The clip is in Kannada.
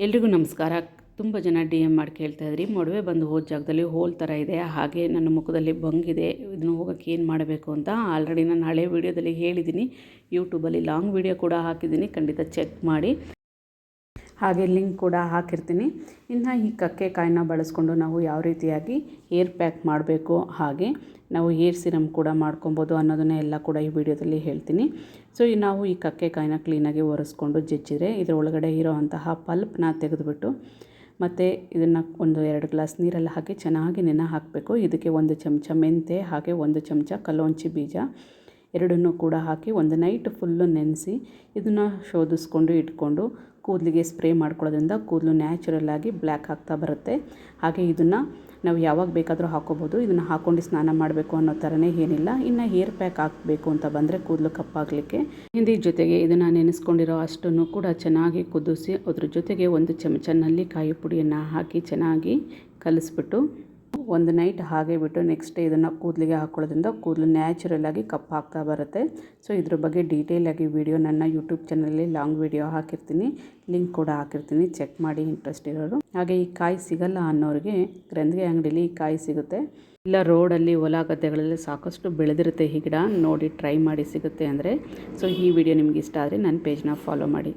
ಎಲ್ರಿಗೂ ನಮಸ್ಕಾರ. ತುಂಬ ಜನ ಡಿ ಎಮ್ ಮಾಡಿ ಕೇಳ್ತಾ ಇದ್ರಿ, ಮೊಡವೆ ಬಂದು ಹೋದ ಜಾಗದಲ್ಲಿ ಹೋಲ್ ಥರ ಇದೆ, ಹಾಗೆ ನನ್ನ ಮುಖದಲ್ಲಿ ಬಂಗಿದೆ, ಇದನ್ನು ಹೋಗೋಕ್ಕೆ ಏನು ಮಾಡಬೇಕು ಅಂತ. ಆಲ್ರೆಡಿ ನಾನು ಹಳೆ ವೀಡಿಯೋದಲ್ಲಿ ಹೇಳಿದ್ದೀನಿ, ಯೂಟ್ಯೂಬಲ್ಲಿ ಲಾಂಗ್ ವೀಡಿಯೋ ಕೂಡ ಹಾಕಿದ್ದೀನಿ, ಖಂಡಿತ ಚೆಕ್ ಮಾಡಿ. ಹಾಗೆ ಲಿಂಕ್ ಕೂಡ ಹಾಕಿರ್ತೀನಿ. ಇನ್ನು ಈ ಕಕ್ಕೆ ಕಾಯಿನ ಬಳಸ್ಕೊಂಡು ನಾವು ಯಾವ ರೀತಿಯಾಗಿ ಹೇರ್ ಪ್ಯಾಕ್ ಮಾಡಬೇಕು, ಹಾಗೆ ನಾವು ಹೇರ್ ಸಿರಮ್ ಕೂಡ ಮಾಡ್ಕೊಬೋದು ಅನ್ನೋದನ್ನೇ ಎಲ್ಲ ಕೂಡ ಈ ವಿಡಿಯೋದಲ್ಲಿ ಹೇಳ್ತೀನಿ. ಸೊ ನಾವು ಈ ಕಕ್ಕೆ ಕಾಯಿನ ಕ್ಲೀನಾಗಿ ಒರೆಸ್ಕೊಂಡು ಜಜ್ಜಿದರೆ ಇದರ ಒಳಗಡೆ ಇರೋ ಅಂತಹ ಪಲ್ಪ್ನ ತೆಗೆದುಬಿಟ್ಟು ಮತ್ತು ಇದನ್ನು 1-2 ಗ್ಲಾಸ್ ನೀರಲ್ಲಿ ಹಾಕಿ ಚೆನ್ನಾಗಿ ನೆನೆ ಹಾಕಬೇಕು. ಇದಕ್ಕೆ 1 ಚಮಚ ಮೆಂತೆ ಹಾಗೆ 1 ಚಮಚ ಕಲ್ಲೊಂಚಿ ಬೀಜ ಎರಡನ್ನೂ ಕೂಡ ಹಾಕಿ ಒಂದು ನೈಟ್ ಫುಲ್ಲು ನೆನೆಸಿ ಇದನ್ನು ಶೋಧಿಸ್ಕೊಂಡು ಇಟ್ಕೊಂಡು ಕೂದಲಿಗೆ ಸ್ಪ್ರೇ ಮಾಡ್ಕೊಳ್ಳೋದ್ರಿಂದ ಕೂದಲು ನ್ಯಾಚುರಲ್ಲಾಗಿ ಬ್ಲ್ಯಾಕ್ ಆಗ್ತಾ ಬರುತ್ತೆ. ಹಾಗೆ ಇದನ್ನು ನಾವು ಯಾವಾಗ ಬೇಕಾದರೂ ಹಾಕೋಬೋದು. ಇದನ್ನು ಹಾಕ್ಕೊಂಡು ಸ್ನಾನ ಮಾಡಬೇಕು ಅನ್ನೋ ಥರನೇ ಏನಿಲ್ಲ. ಇನ್ನು ಹೇರ್ ಪ್ಯಾಕ್ ಹಾಕಬೇಕು ಅಂತ ಬಂದರೆ ಕೂದಲು ಕಪ್ಪಾಗಲಿಕ್ಕೆ ಹಿಂದಿ ಜೊತೆಗೆ ಇದನ್ನು ನೆನೆಸ್ಕೊಂಡಿರೋ ಅಷ್ಟನ್ನು ಕೂಡ ಚೆನ್ನಾಗಿ ಕುದಿಸಿ ಅದ್ರ ಜೊತೆಗೆ 1 ಚಮಚ ನಲ್ಲಿಕಾಯಿ ಪುಡಿಯನ್ನು ಹಾಕಿ ಚೆನ್ನಾಗಿ ಕಲಿಸ್ಬಿಟ್ಟು ಒಂದು ನೈಟ್ ಹಾಗೆ ಬಿಟ್ಟು ನೆಕ್ಸ್ಟ್ ಡೇ ಇದನ್ನು ಕೂದಲಿಗೆ ಹಾಕ್ಕೊಳ್ಳೋದ್ರಿಂದ ಕೂದಲು ನ್ಯಾಚುರಲ್ಲಾಗಿ ಕಪ್ಪಾಗ್ತಾ ಬರುತ್ತೆ. ಸೊ ಇದ್ರ ಬಗ್ಗೆ ಡೀಟೇಲಾಗಿ ವಿಡಿಯೋ ನನ್ನ ಯೂಟ್ಯೂಬ್ ಚಾನಲಲ್ಲಿ ಲಾಂಗ್ ವಿಡಿಯೋ ಹಾಕಿರ್ತೀನಿ, ಲಿಂಕ್ ಕೂಡ ಹಾಕಿರ್ತೀನಿ, ಚೆಕ್ ಮಾಡಿ ಇಂಟ್ರೆಸ್ಟ್ ಇರೋರು. ಹಾಗೆ ಈ ಕಾಯಿ ಸಿಗಲ್ಲ ಅನ್ನೋರಿಗೆ ಗ್ರಂಥಿಗೆ ಅಂಗಡಿಲಿ ಈ ಕಾಯಿ ಸಿಗುತ್ತೆ, ಇಲ್ಲ ರೋಡಲ್ಲಿ ಹೊಲ ಗದ್ದೆಗಳಲ್ಲಿ ಸಾಕಷ್ಟು ಬೆಳೆದಿರುತ್ತೆ ಈ ಗಿಡ, ನೋಡಿ ಟ್ರೈ ಮಾಡಿ ಸಿಗುತ್ತೆ ಅಂದರೆ. ಸೊ ಈ ವಿಡಿಯೋ ನಿಮ್ಗೆ ಇಷ್ಟ ಆದರೆ ನನ್ನ ಪೇಜ್ನ ಫಾಲೋ ಮಾಡಿ.